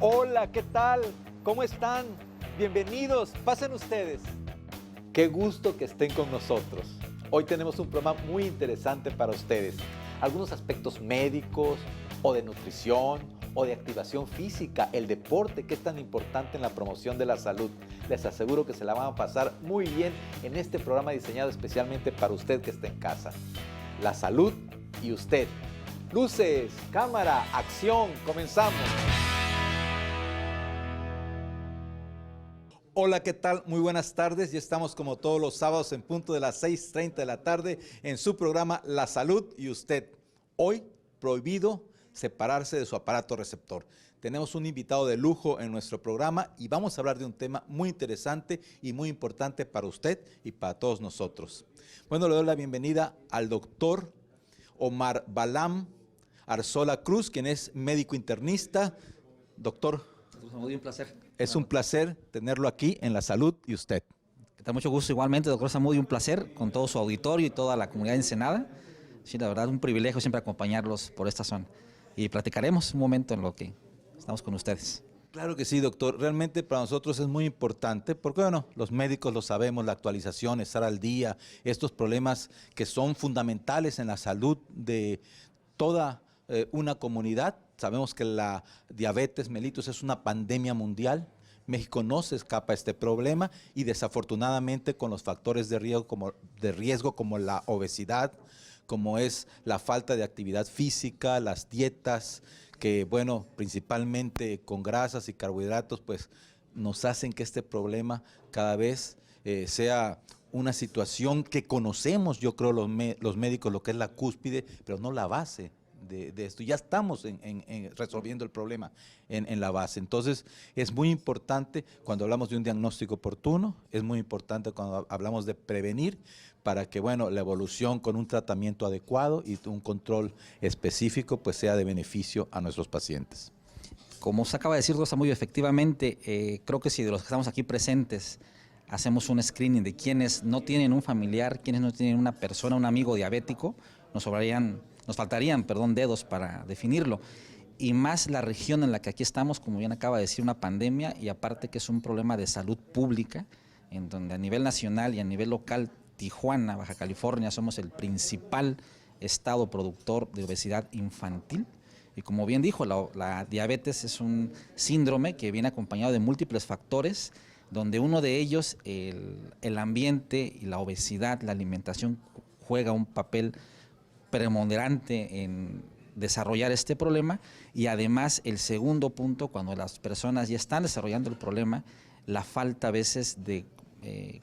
Hola, ¿qué tal? ¿Cómo están? Bienvenidos, pasen ustedes. Qué gusto que estén con nosotros. Hoy tenemos un programa muy interesante para ustedes. Algunos aspectos médicos o de nutrición o de activación física, el deporte que es tan importante en la promoción de la salud. Les aseguro que se la van a pasar muy bien en este programa diseñado especialmente para usted que está en casa. La salud y usted. Luces, cámara, acción, comenzamos. Hola, ¿qué tal? Muy buenas tardes. Ya estamos como todos los sábados en punto de las 6:30 de la tarde en su programa La Salud y Usted. Hoy, prohibido separarse de su aparato receptor. Tenemos un invitado de lujo en nuestro programa y vamos a hablar de un tema muy interesante y muy importante para usted y para todos nosotros. Bueno, le doy la bienvenida al doctor Omar Balam Arzola Cruz, quien es médico internista. Doctor, Muy un placer. es un placer tenerlo aquí en La Salud y Usted. Que te mucho gusto igualmente, doctor Zamudio, un placer con todo su auditorio y toda la comunidad de Ensenada. Sí, la verdad, un privilegio siempre acompañarlos por esta zona. Y platicaremos un momento en lo que estamos con ustedes. Claro que sí, doctor. Realmente para nosotros es muy importante porque, bueno, los médicos lo sabemos, la actualización, estar al día, estos problemas que son fundamentales en la salud de toda una comunidad. Sabemos que la diabetes mellitus es una pandemia mundial. México no se escapa a este problema y desafortunadamente con los factores de riesgo como la obesidad, como es la falta de actividad física, las dietas, que bueno, principalmente con grasas y carbohidratos, pues nos hacen que este problema cada vez sea una situación que conocemos, yo creo, los médicos, lo que es la cúspide, pero no la base de esto. Ya estamos resolviendo el problema en la base. Entonces, es muy importante cuando hablamos de un diagnóstico oportuno, es muy importante cuando hablamos de prevenir, para que, bueno, la evolución con un tratamiento adecuado y un control específico, pues sea de beneficio a nuestros pacientes. Como se acaba de decir, doctor Zamudio, efectivamente, creo que si de los que estamos aquí presentes hacemos un screening de quienes no tienen un familiar, quienes no tienen una persona, un amigo diabético, nos faltarían dedos para definirlo. Y más la región en la que aquí estamos, como bien acaba de decir, una pandemia, y aparte que es un problema de salud pública, en donde a nivel nacional y a nivel local, Tijuana, Baja California, somos el principal estado productor de obesidad infantil. Y como bien dijo, la diabetes es un síndrome que viene acompañado de múltiples factores, donde uno de ellos, el ambiente y la obesidad, la alimentación, juega un papel preponderante en desarrollar este problema. Y además el segundo punto, cuando las personas ya están desarrollando el problema, la falta a veces de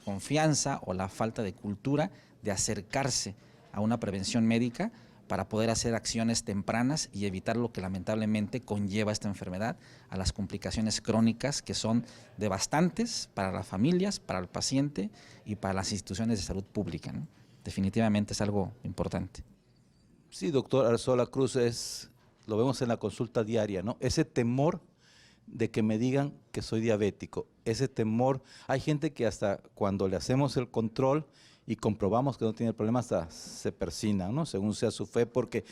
confianza o la falta de cultura de acercarse a una prevención médica para poder hacer acciones tempranas y evitar lo que lamentablemente conlleva esta enfermedad, a las complicaciones crónicas que son devastantes para las familias, para el paciente y para las instituciones de salud pública, ¿no? Definitivamente es algo importante. Sí, doctor Arzola Cruz, lo vemos en la consulta diaria, ¿no? Ese temor de que me digan que soy diabético, ese temor, hay gente que hasta cuando le hacemos el control y comprobamos que no tiene el problema, hasta se persina, ¿no? Según sea su fe, porque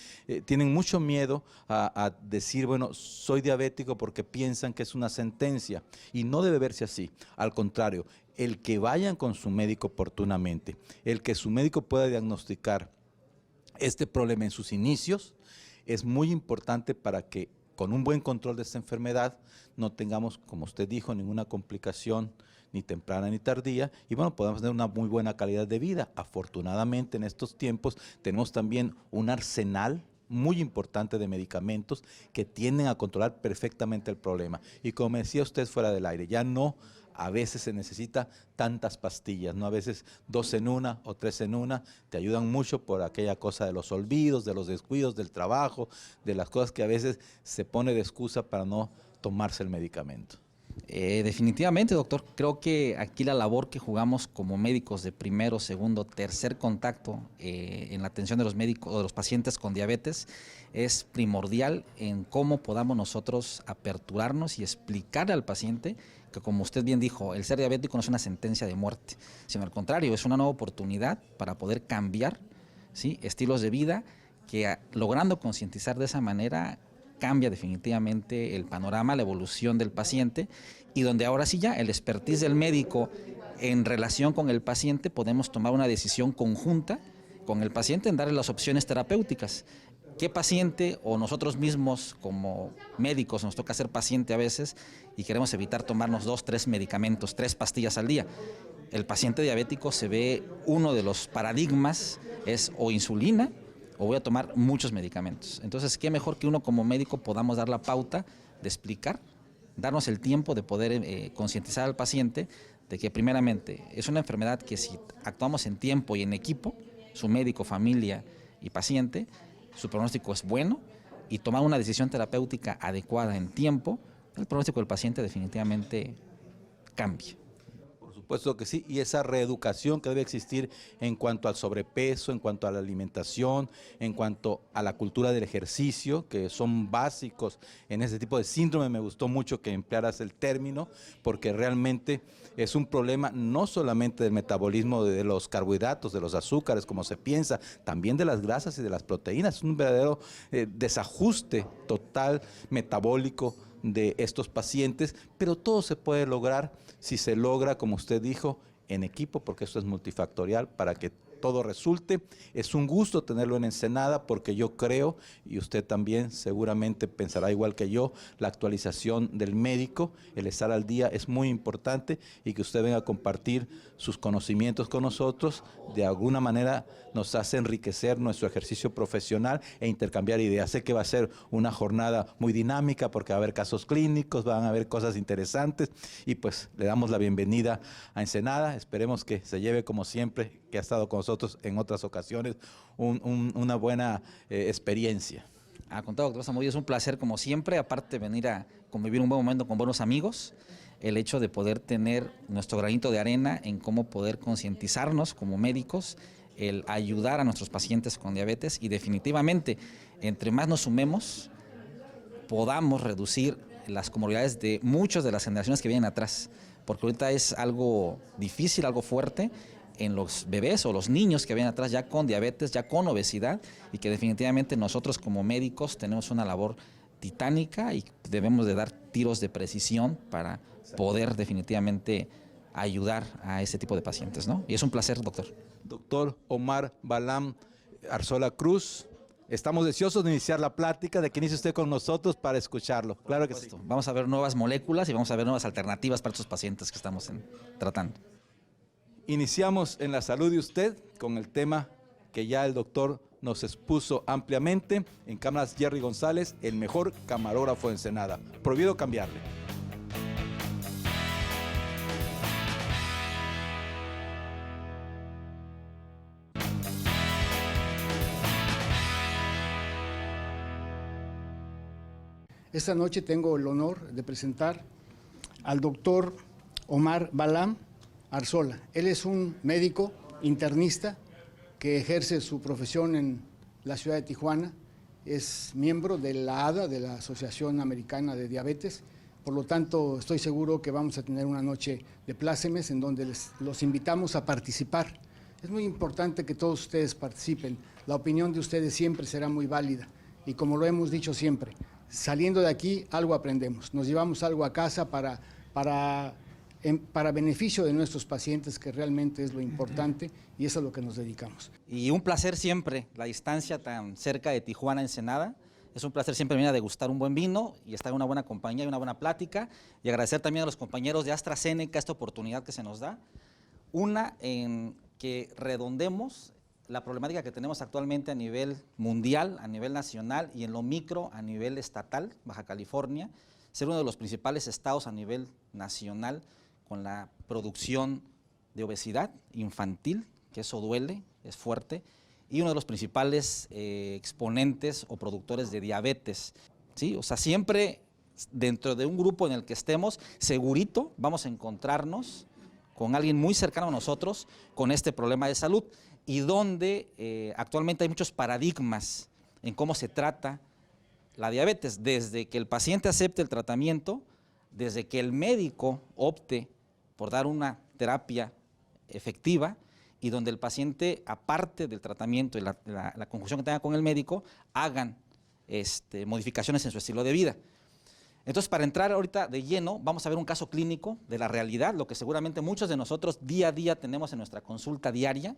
tienen mucho miedo a decir, bueno, soy diabético, porque piensan que es una sentencia, y no debe verse así. Al contrario, el que vayan con su médico oportunamente, el que su médico pueda diagnosticar este problema en sus inicios, es muy importante para que con un buen control de esta enfermedad no tengamos, como usted dijo, ninguna complicación ni temprana ni tardía, y bueno, podemos tener una muy buena calidad de vida. Afortunadamente en estos tiempos tenemos también un arsenal muy importante de medicamentos que tienden a controlar perfectamente el problema. Y como me decía usted fuera del aire, ya no a veces se necesita tantas pastillas, ¿no? A veces 2 en 1 o 3 en 1 te ayudan mucho por aquella cosa de los olvidos, de los descuidos, del trabajo, de las cosas que a veces se pone de excusa para no tomarse el medicamento. Definitivamente, doctor. Creo que aquí la labor que jugamos como médicos de primero, segundo, tercer contacto en la atención de los médicos o de los pacientes con diabetes es primordial en cómo podamos nosotros aperturarnos y explicarle al paciente que, como usted bien dijo, el ser diabético no es una sentencia de muerte, sino al contrario, es una nueva oportunidad para poder cambiar, ¿sí?, estilos de vida que logrando concientizar de esa manera cambia definitivamente el panorama, la evolución del paciente, y donde ahora sí ya el expertise del médico en relación con el paciente podemos tomar una decisión conjunta con el paciente en darle las opciones terapéuticas. ¿Qué paciente o nosotros mismos como médicos nos toca ser paciente a veces y queremos evitar tomarnos 2, 3 medicamentos, 3 pastillas al día? El paciente diabético se ve, uno de los paradigmas es o insulina o voy a tomar muchos medicamentos. Entonces, qué mejor que uno como médico podamos dar la pauta de explicar, darnos el tiempo de poder concientizar al paciente de que primeramente es una enfermedad que si actuamos en tiempo y en equipo, su médico, familia y paciente, su pronóstico es bueno, y tomar una decisión terapéutica adecuada en tiempo, el pronóstico del paciente definitivamente cambia. Por supuesto que sí, y esa reeducación que debe existir en cuanto al sobrepeso, en cuanto a la alimentación, en cuanto a la cultura del ejercicio, que son básicos en ese tipo de síndrome. Me gustó mucho que emplearas el término, porque realmente es un problema no solamente del metabolismo de los carbohidratos, de los azúcares, como se piensa, también de las grasas y de las proteínas. Es un verdadero desajuste total metabólico de estos pacientes, pero todo se puede lograr si se logra, como usted dijo, en equipo, porque esto es multifactorial para que todo resulte. Es un gusto tenerlo en Ensenada, porque yo creo, y usted también seguramente pensará igual que yo, la actualización del médico, el estar al día es muy importante, y que usted venga a compartir sus conocimientos con nosotros, de alguna manera nos hace enriquecer nuestro ejercicio profesional e intercambiar ideas. Sé que va a ser una jornada muy dinámica, porque va a haber casos clínicos, van a haber cosas interesantes, y pues le damos la bienvenida a Ensenada. Esperemos que se lleve, como siempre, que ha estado con nosotros en otras ocasiones, una buena experiencia. Contado, doctor Zamudio, es un placer como siempre, aparte de venir a convivir un buen momento con buenos amigos, el hecho de poder tener nuestro granito de arena en cómo poder concientizarnos como médicos, el ayudar a nuestros pacientes con diabetes, y definitivamente, entre más nos sumemos, podamos reducir las comorbilidades de muchas de las generaciones que vienen atrás, porque ahorita es algo difícil, algo fuerte en los bebés o los niños que vienen atrás ya con diabetes, ya con obesidad, y que definitivamente nosotros como médicos tenemos una labor titánica y debemos de dar tiros de precisión para poder definitivamente ayudar a ese tipo de pacientes, ¿no? Y es un placer, doctor. Doctor Omar Balam Arzola Cruz, estamos deseosos de iniciar la plática, de que inicie usted con nosotros para escucharlo. Claro que sí. Vamos a ver nuevas moléculas y vamos a ver nuevas alternativas para estos pacientes que estamos tratando. Iniciamos en la salud de usted con el tema que ya el doctor nos expuso ampliamente. En cámaras, Jerry González, el mejor camarógrafo de Ensenada. Prohibido cambiarle. Esta noche tengo el honor de presentar al doctor Omar Balam Arzola. Él es un médico internista que ejerce su profesión en la ciudad de Tijuana. Es miembro de la ADA, de la Asociación Americana de Diabetes. Por lo tanto, estoy seguro que vamos a tener una noche de plácemes en donde los invitamos a participar. Es muy importante que todos ustedes participen. La opinión de ustedes siempre será muy válida. Y como lo hemos dicho siempre, saliendo de aquí algo aprendemos. Nos llevamos algo a casa para beneficio de nuestros pacientes, que realmente es lo importante, y eso es a lo que nos dedicamos. Y un placer siempre, la distancia tan cerca de Tijuana, Ensenada. Es un placer siempre venir a degustar un buen vino y estar en una buena compañía y una buena plática, y agradecer también a los compañeros de AstraZeneca esta oportunidad que se nos da. Una, en que redondemos la problemática que tenemos actualmente a nivel mundial, a nivel nacional, y en lo micro a nivel estatal, Baja California, ser uno de los principales estados a nivel nacional con la producción de obesidad infantil, que eso duele, es fuerte, y uno de los principales exponentes o productores de diabetes, ¿sí? O sea, siempre dentro de un grupo en el que estemos, segurito vamos a encontrarnos con alguien muy cercano a nosotros con este problema de salud, y donde actualmente hay muchos paradigmas en cómo se trata la diabetes, desde que el paciente acepte el tratamiento, desde que el médico opte por dar una terapia efectiva, y donde el paciente, aparte del tratamiento y la conjunción que tenga con el médico, hagan modificaciones en su estilo de vida. Entonces, para entrar ahorita de lleno, vamos a ver un caso clínico de la realidad, lo que seguramente muchos de nosotros día a día tenemos en nuestra consulta diaria.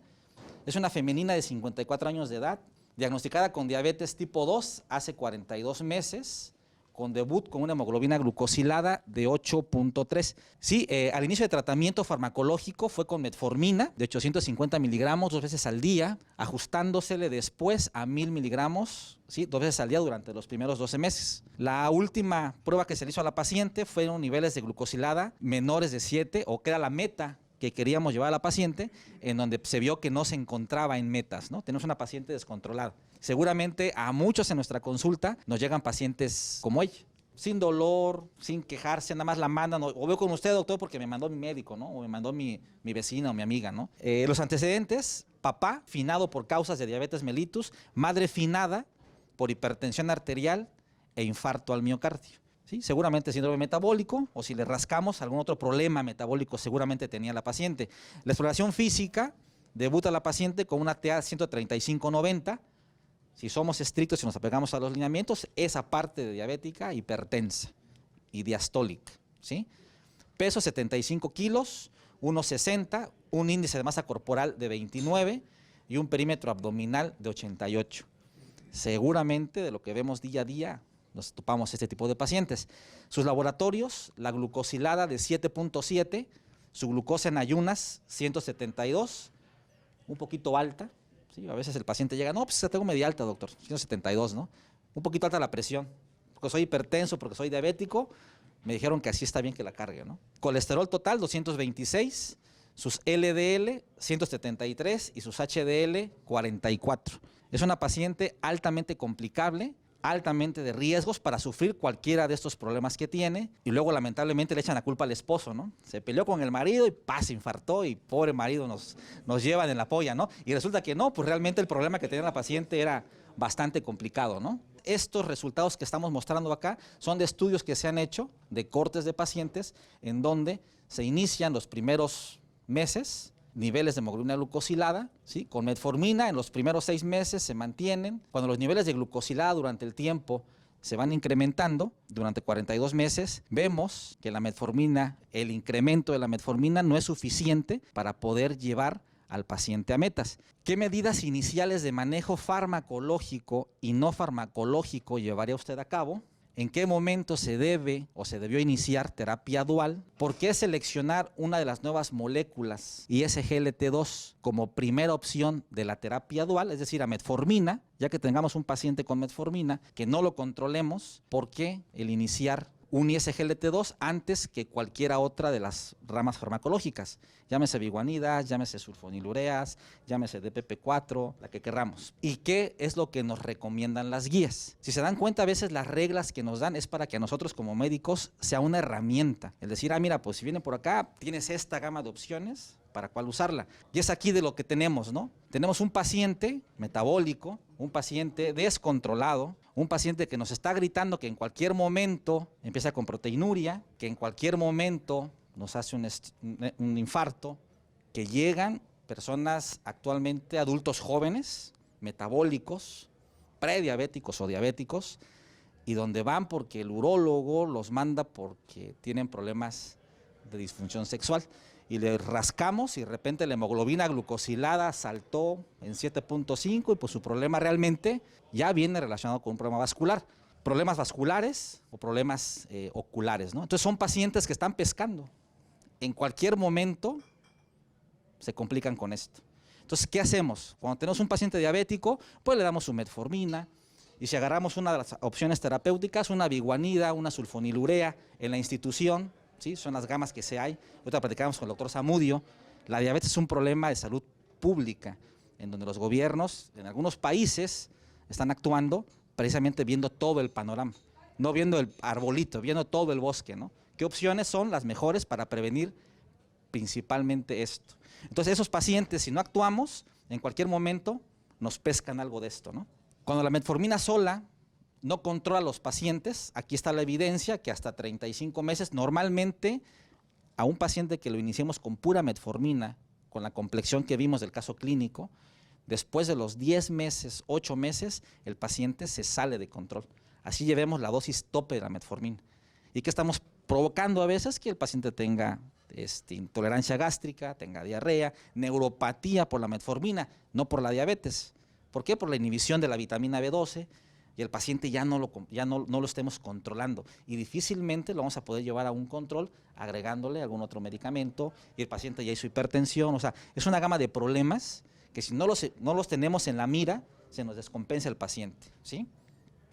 Es una femenina de 54 años de edad, diagnosticada con diabetes tipo 2 hace 42 meses, con debut con una hemoglobina glucosilada de 8.3. Sí, al inicio de tratamiento farmacológico fue con metformina de 850 miligramos 2 veces al día, ajustándosele después a 1000 miligramos, ¿sí? 2 veces al día durante los primeros 12 meses. La última prueba que se le hizo a la paciente fueron niveles de glucosilada menores de 7, o que era la meta que queríamos llevar a la paciente, en donde se vio que no se encontraba en metas, ¿no? Tenemos una paciente descontrolada. Seguramente a muchos en nuestra consulta nos llegan pacientes como ella, sin dolor, sin quejarse, nada más la mandan, o veo con usted, doctor, porque me mandó mi médico, ¿no? O me mandó mi vecina o mi amiga, ¿no? Los antecedentes: papá finado por causas de diabetes mellitus, madre finada por hipertensión arterial e infarto al miocardio. ¿Sí? Seguramente síndrome metabólico, o si le rascamos algún otro problema metabólico seguramente tenía la paciente. La exploración física: debuta la paciente con una TA 135/90. Si somos estrictos y nos apegamos a los lineamientos, esa parte de diabética, hipertensa y diastólica, ¿sí? Peso 75 kilos, 1,60, un índice de masa corporal de 29 y un perímetro abdominal de 88. Seguramente de lo que vemos día a día nos topamos este tipo de pacientes. Sus laboratorios: la glucosilada de 7.7, su glucosa en ayunas 172, un poquito alta. Sí, a veces el paciente llega, no, pues tengo media alta, doctor, 172, ¿no? Un poquito alta la presión, porque soy hipertenso, porque soy diabético, me dijeron que así está bien que la cargue, ¿no? Colesterol total 226, sus LDL 173 y sus HDL 44. Es una paciente altamente complicable, altamente de riesgos para sufrir cualquiera de estos problemas que tiene, y luego lamentablemente le echan la culpa al esposo, ¿no? Se peleó con el marido y se infartó, y pobre marido nos llevan en la polla, ¿no? Y resulta que no, pues realmente el problema que tenía la paciente era bastante complicado, ¿no? Estos resultados que estamos mostrando acá son de estudios que se han hecho, de cortes de pacientes, en donde se inician los primeros meses niveles de hemoglobina glucosilada, ¿sí? Con metformina en los primeros 6 meses se mantienen. Cuando los niveles de glucosilada durante el tiempo se van incrementando, durante 42 meses, vemos que la metformina, el incremento de la metformina no es suficiente para poder llevar al paciente a metas. ¿Qué medidas iniciales de manejo farmacológico y no farmacológico llevaría usted a cabo? ¿En qué momento se debe o se debió iniciar terapia dual? ¿Por qué seleccionar una de las nuevas moléculas ISGLT2 como primera opción de la terapia dual, es decir, a metformina, ya que tengamos un paciente con metformina, que no lo controlemos? ¿Por qué el iniciar un ISGLT2 antes que cualquiera otra de las ramas farmacológicas? Llámese biguanidas, llámese sulfonilureas, llámese DPP4, la que querramos. ¿Y qué es lo que nos recomiendan las guías? Si se dan cuenta, a veces las reglas que nos dan es para que a nosotros como médicos sea una herramienta. El decir, mira, pues si viene por acá, tienes esta gama de opciones para cuál usarla. Y es aquí de lo que tenemos, ¿no? Tenemos un paciente metabólico, un paciente descontrolado, un paciente que nos está gritando que en cualquier momento empieza con proteinuria, que en cualquier momento nos hace un infarto, que llegan personas actualmente, adultos jóvenes, metabólicos, prediabéticos o diabéticos, y donde van porque el urólogo los manda porque tienen problemas de disfunción sexual. Y le rascamos y de repente la hemoglobina glucosilada saltó en 7.5 y pues su problema realmente ya viene relacionado con un problema vascular. Problemas vasculares o problemas oculares, ¿no? Entonces son pacientes que están pescando. En cualquier momento se complican con esto. Entonces, ¿qué hacemos? Cuando tenemos un paciente diabético, pues le damos su metformina, y si agarramos una de las opciones terapéuticas, una biguanida, una sulfonilurea en la institución, ¿sí? Son las gamas que se hay. Ahorita platicamos con el doctor Zamudio. La diabetes es un problema de salud pública, en donde los gobiernos, en algunos países, están actuando precisamente viendo todo el panorama, no viendo el arbolito, viendo todo el bosque, ¿no? ¿Qué opciones son las mejores para prevenir principalmente esto? Entonces, esos pacientes, si no actuamos, en cualquier momento nos pescan algo de esto, ¿no? Cuando la metformina sola no controla a los pacientes, aquí está la evidencia que hasta 35 meses, normalmente a un paciente que lo iniciemos con pura metformina, con la complexión que vimos del caso clínico, Después de los 10 meses, 8 meses, el paciente se sale de control. Así llevemos la dosis tope de la metformina. ¿Y qué estamos provocando a veces? Que el paciente tenga intolerancia gástrica, tenga diarrea, neuropatía por la metformina, no por la diabetes. ¿Por qué? Por la inhibición de la vitamina B12 y el paciente ya no lo estemos controlando. Y difícilmente lo vamos a poder llevar a un control agregándole algún otro medicamento y el paciente ya hizo hipertensión. O sea, es una gama de problemas que si no los tenemos en la mira, se nos descompensa el paciente, ¿sí?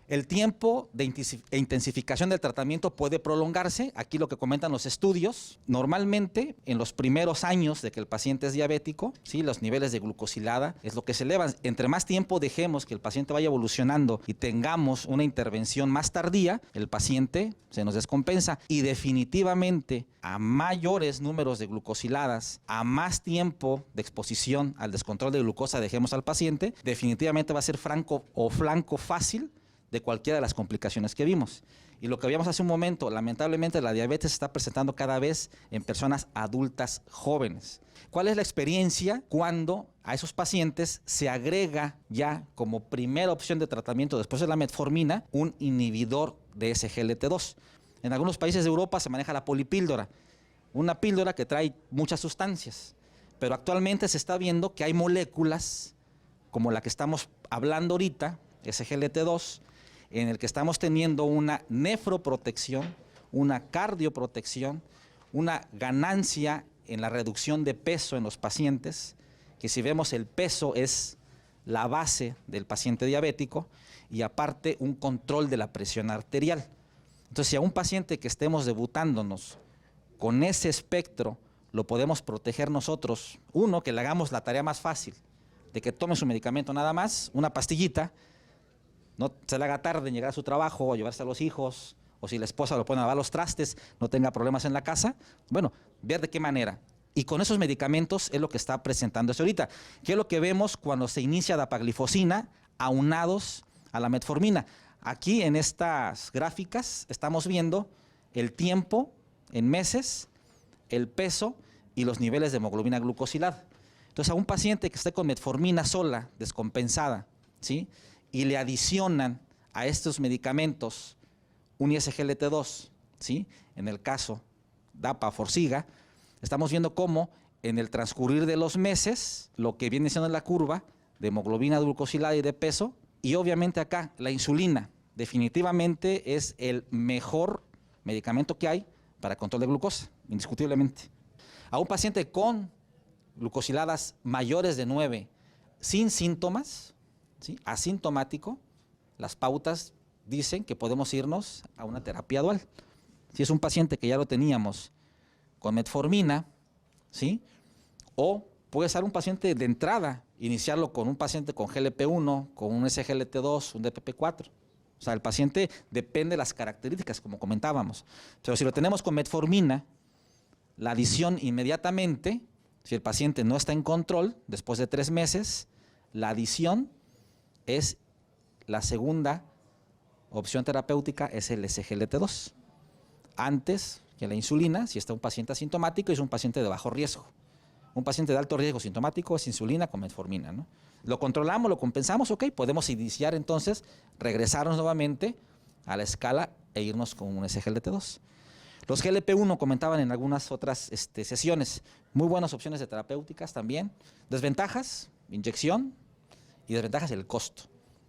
El tiempo de intensificación del tratamiento puede prolongarse. Aquí lo que comentan los estudios, normalmente en los primeros años de que el paciente es diabético, ¿sí? Los niveles de glucosilada es lo que se elevan. Entre más tiempo dejemos que el paciente vaya evolucionando y tengamos una intervención más tardía, el paciente se nos descompensa y definitivamente a mayores números de glucosiladas, a más tiempo de exposición al descontrol de glucosa dejemos al paciente, definitivamente va a ser flanco fácil de cualquiera de las complicaciones que vimos. Y lo que habíamos hace un momento, lamentablemente la diabetes se está presentando cada vez en personas adultas jóvenes. ¿Cuál es la experiencia cuando a esos pacientes se agrega ya como primera opción de tratamiento después de la metformina un inhibidor de SGLT2? En algunos países de Europa se maneja la polipíldora, una píldora que trae muchas sustancias, pero actualmente se está viendo que hay moléculas como la que estamos hablando ahorita, SGLT2, en el que estamos teniendo una nefroprotección, una cardioprotección, una ganancia en la reducción de peso en los pacientes, que si vemos el peso es la base del paciente diabético, y aparte un control de la presión arterial. Entonces, si a un paciente que estemos debutándonos con ese espectro lo podemos proteger nosotros, uno, que le hagamos la tarea más fácil, de que tome su medicamento nada más, una pastillita, no se le haga tarde en llegar a su trabajo o llevarse a los hijos, o si la esposa lo pone a lavar los trastes, no tenga problemas en la casa. Bueno, ver de qué manera. Y con esos medicamentos es lo que está presentándose ahorita. ¿Qué es lo que vemos cuando se inicia dapaglifosina aunados a la metformina? Aquí en estas gráficas estamos viendo el tiempo en meses, el peso y los niveles de hemoglobina glucosilada. Entonces, a un paciente que esté con metformina sola, descompensada, ¿sí?, y le adicionan a estos medicamentos un SGLT2, ¿sí?, en el caso DAPA, Forxiga, estamos viendo cómo en el transcurrir de los meses, lo que viene siendo la curva de hemoglobina glucosilada y de peso, y obviamente acá la insulina, definitivamente es el mejor medicamento que hay para control de glucosa, indiscutiblemente. A un paciente con glucosiladas mayores de 9, sin síntomas, ¿sí?, asintomático, las pautas dicen que podemos irnos a una terapia dual. Si es un paciente que ya lo teníamos con metformina, ¿sí?, o puede ser un paciente de entrada, iniciarlo con un paciente con GLP-1, con un SGLT2, un DPP-4. O sea, el paciente depende de las características, como comentábamos. Pero si lo tenemos con metformina, la adición inmediatamente, si el paciente no está en control, después de 3 meses, la adición es la segunda opción terapéutica, es el SGLT2. Antes que la insulina, si está un paciente asintomático, es un paciente de bajo riesgo. Un paciente de alto riesgo sintomático es insulina con metformina, ¿no? Lo controlamos, lo compensamos, ok, podemos iniciar entonces, regresarnos nuevamente a la escala e irnos con un SGLT2. Los GLP-1 comentaban en algunas otras sesiones, muy buenas opciones de terapéuticas también. Desventajas, inyección, y desventajas el costo.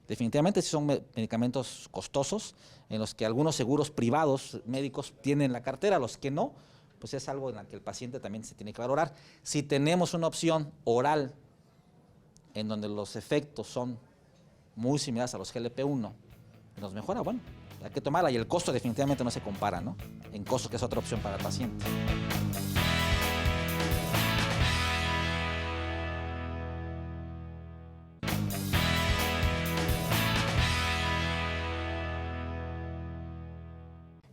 Definitivamente son medicamentos costosos en los que algunos seguros privados médicos tienen la cartera, los que no, pues es algo en la que el paciente también se tiene que valorar. Si tenemos una opción oral en donde los efectos son muy similares a los GLP-1, nos mejora, bueno, hay que tomarla, y el costo definitivamente no se compara, ¿no?, en costo, que es otra opción para el paciente.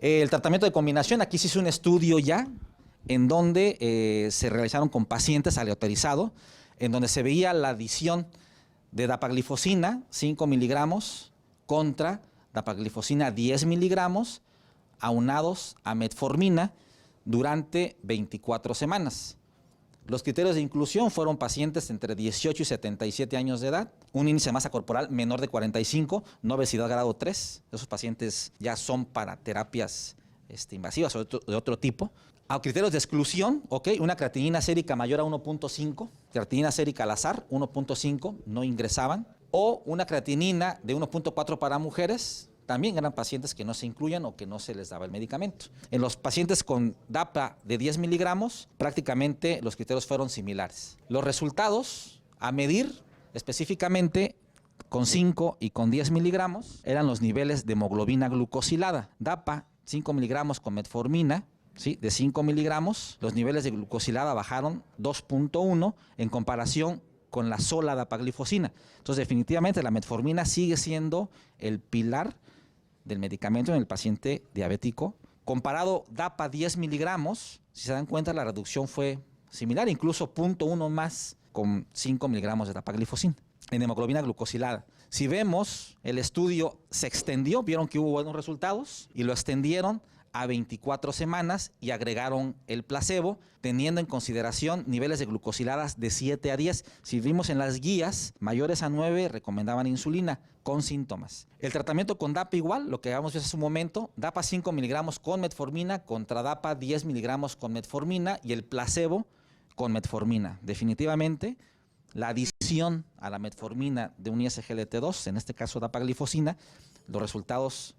El tratamiento de combinación, aquí se hizo un estudio ya en donde se realizaron con pacientes aleatorizados, en donde se veía la adición de dapaglifosina 5 miligramos contra dapaglifosina 10 miligramos aunados a metformina durante 24 semanas. Los criterios de inclusión fueron pacientes entre 18 y 77 años de edad, un índice de masa corporal menor de 45, no obesidad grado 3. Esos pacientes ya son para terapias invasivas o de otro tipo. A criterios de exclusión, una creatinina sérica mayor a 1.5, creatinina sérica al azar, 1.5, no ingresaban. O una creatinina de 1.4 para mujeres, también eran pacientes que no se incluyen o que no se les daba el medicamento. En los pacientes con DAPA de 10 miligramos, prácticamente los criterios fueron similares. Los resultados a medir específicamente con 5 y con 10 miligramos eran los niveles de hemoglobina glucosilada. DAPA, 5 miligramos con metformina, ¿sí? De 5 miligramos, los niveles de glucosilada bajaron 2.1 en comparación con la sola dapaglifosina. Entonces, definitivamente la metformina sigue siendo el pilar del medicamento en el paciente diabético. Comparado DAPA 10 miligramos, si se dan cuenta, la reducción fue similar, incluso 0.1 más con 5 miligramos de dapaglifosina en hemoglobina glucosilada. Si vemos, el estudio se extendió, vieron que hubo buenos resultados y lo extendieron a 24 semanas y agregaron el placebo, teniendo en consideración niveles de glucosiladas de 7 a 10. Si vimos en las guías, mayores a 9 recomendaban insulina con síntomas. El tratamiento con DAPA igual, lo que habíamos visto hace un momento, DAPA 5 miligramos con metformina contra DAPA 10 miligramos con metformina y el placebo con metformina. Definitivamente, la adición a la metformina de un ISGLT2, en este caso dapaglifosina, los resultados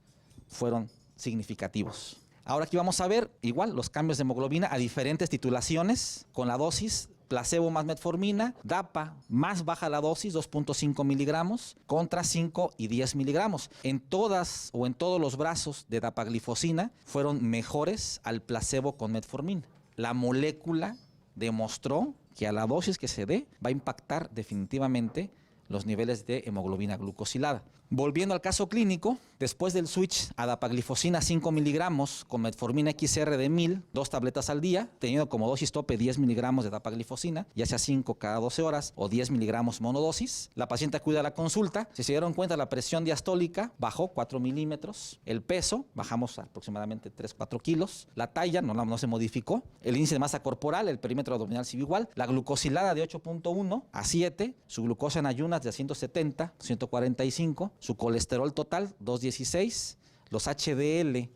fueron significativos. Ahora aquí vamos a ver igual los cambios de hemoglobina a diferentes titulaciones con la dosis placebo más metformina, DAPA más baja la dosis, 2.5 miligramos, contra 5 y 10 miligramos. En todas o en todos los brazos de dapaglifosina fueron mejores al placebo con metformina. La molécula demostró que a la dosis que se dé va a impactar definitivamente los niveles de hemoglobina glucosilada. Volviendo al caso clínico, después del switch a dapaglifosina 5 miligramos con metformina XR de 1000, 2 tabletas al día, teniendo como dosis tope 10 miligramos de dapaglifosina, ya sea 5 cada 12 horas o 10 miligramos monodosis. La paciente acude a la consulta, si se dieron cuenta la presión diastólica bajó 4 milímetros, el peso bajamos a aproximadamente 3-4 kilos, la talla no se modificó, el índice de masa corporal, el perímetro abdominal sigue igual, la glucosilada de 8.1 a 7, su glucosa en ayunas de 170, 145, su colesterol total 216, los HDL,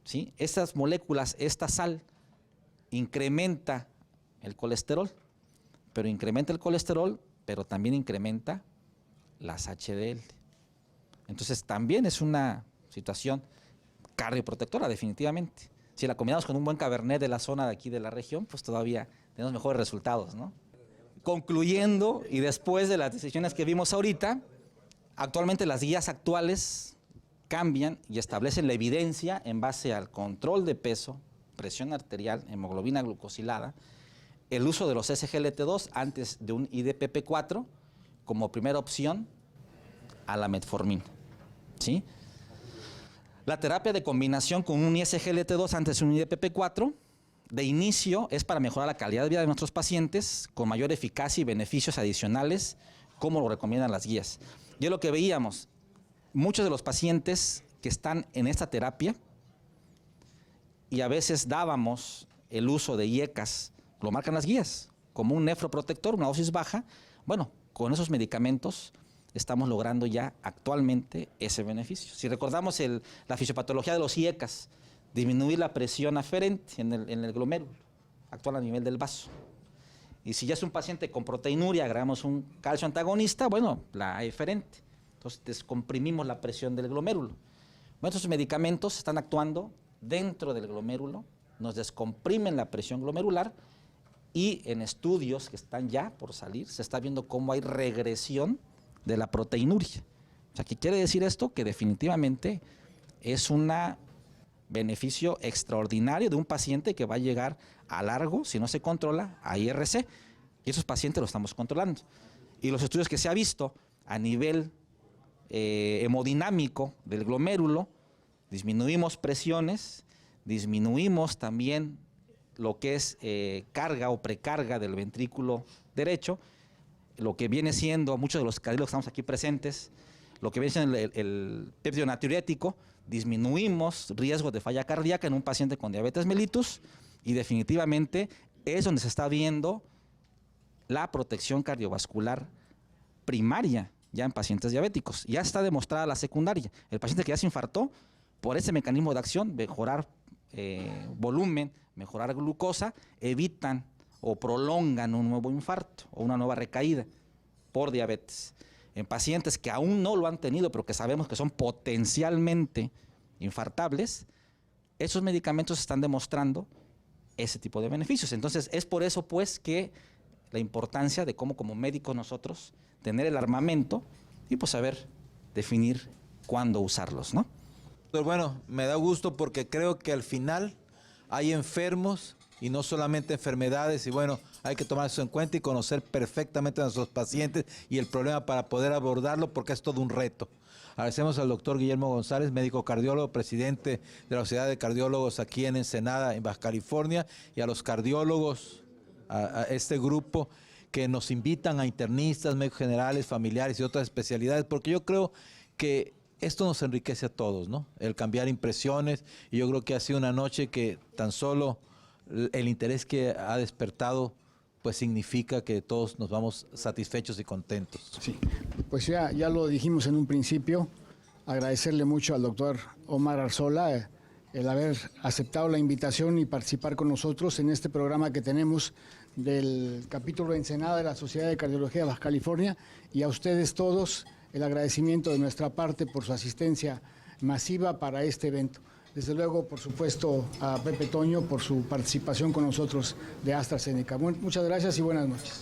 ¿sí? Estas moléculas, esta sal incrementa el colesterol, pero también incrementa las HDL. Entonces también es una situación cardioprotectora definitivamente. Si la combinamos con un buen Cabernet de la zona de aquí de la región, pues todavía tenemos mejores resultados, ¿no? Concluyendo, y después de las decisiones que vimos ahorita, actualmente las guías actuales cambian y establecen la evidencia en base al control de peso, presión arterial, hemoglobina glucosilada, el uso de los SGLT2 antes de un IDPP4 como primera opción a la metformina, ¿sí? La terapia de combinación con un ISGLT2 antes de un IDPP4 de inicio es para mejorar la calidad de vida de nuestros pacientes con mayor eficacia y beneficios adicionales, como lo recomiendan las guías. Y es lo que veíamos, muchos de los pacientes que están en esta terapia, y a veces dábamos el uso de IECAS, lo marcan las guías, como un nefroprotector, una dosis baja. Bueno, con esos medicamentos estamos logrando ya actualmente ese beneficio. Si recordamos la fisiopatología de los IECAS, disminuir la presión aferente en el glomérulo, actual a nivel del vaso. Y si ya es un paciente con proteinuria, agregamos un calcio antagonista, bueno, la eferente. Entonces descomprimimos la presión del glomérulo. Bueno, estos medicamentos están actuando dentro del glomérulo, nos descomprimen la presión glomerular y en estudios que están ya por salir, se está viendo cómo hay regresión de la proteinuria. O sea, ¿qué quiere decir esto? Que definitivamente es un beneficio extraordinario de un paciente que va a llegar a largo, si no se controla, a IRC. Y esos pacientes lo estamos controlando. Y los estudios que se ha visto a nivel hemodinámico del glomérulo, disminuimos presiones, disminuimos también lo que es carga o precarga del ventrículo derecho, lo que viene siendo, muchos de los cardiólogos que estamos aquí presentes, lo que viene siendo el péptido natriurético, disminuimos riesgos de falla cardíaca en un paciente con diabetes mellitus y definitivamente es donde se está viendo la protección cardiovascular primaria ya en pacientes diabéticos. Ya está demostrada la secundaria. El paciente que ya se infartó, por ese mecanismo de acción, mejorar volumen, mejorar glucosa, evitan o prolongan un nuevo infarto o una nueva recaída por diabetes. En pacientes que aún no lo han tenido, pero que sabemos que son potencialmente infartables, esos medicamentos están demostrando ese tipo de beneficios. Entonces, es por eso, pues, que la importancia de cómo como médicos nosotros tener el armamento y pues saber definir cuándo usarlos, ¿no? Pero bueno, me da gusto porque creo que al final hay enfermos y no solamente enfermedades, y bueno, hay que tomar eso en cuenta y conocer perfectamente a nuestros pacientes y el problema para poder abordarlo, porque es todo un reto. Agradecemos al doctor Guillermo González, médico cardiólogo, presidente de la Sociedad de Cardiólogos aquí en Ensenada, en Baja California, y a los cardiólogos, a este grupo que nos invitan, a internistas, médicos generales, familiares y otras especialidades, porque yo creo que esto nos enriquece a todos, ¿no? El cambiar impresiones, y yo creo que ha sido una noche que tan solo el interés que ha despertado pues significa que todos nos vamos satisfechos y contentos. Sí, pues ya lo dijimos en un principio, agradecerle mucho al doctor Omar Arzola el haber aceptado la invitación y participar con nosotros en este programa que tenemos del capítulo de Ensenada de la Sociedad de Cardiología de Baja California, y a ustedes todos el agradecimiento de nuestra parte por su asistencia masiva para este evento. Desde luego, por supuesto, a Pepe Toño por su participación con nosotros de AstraZeneca. Muchas gracias y buenas noches.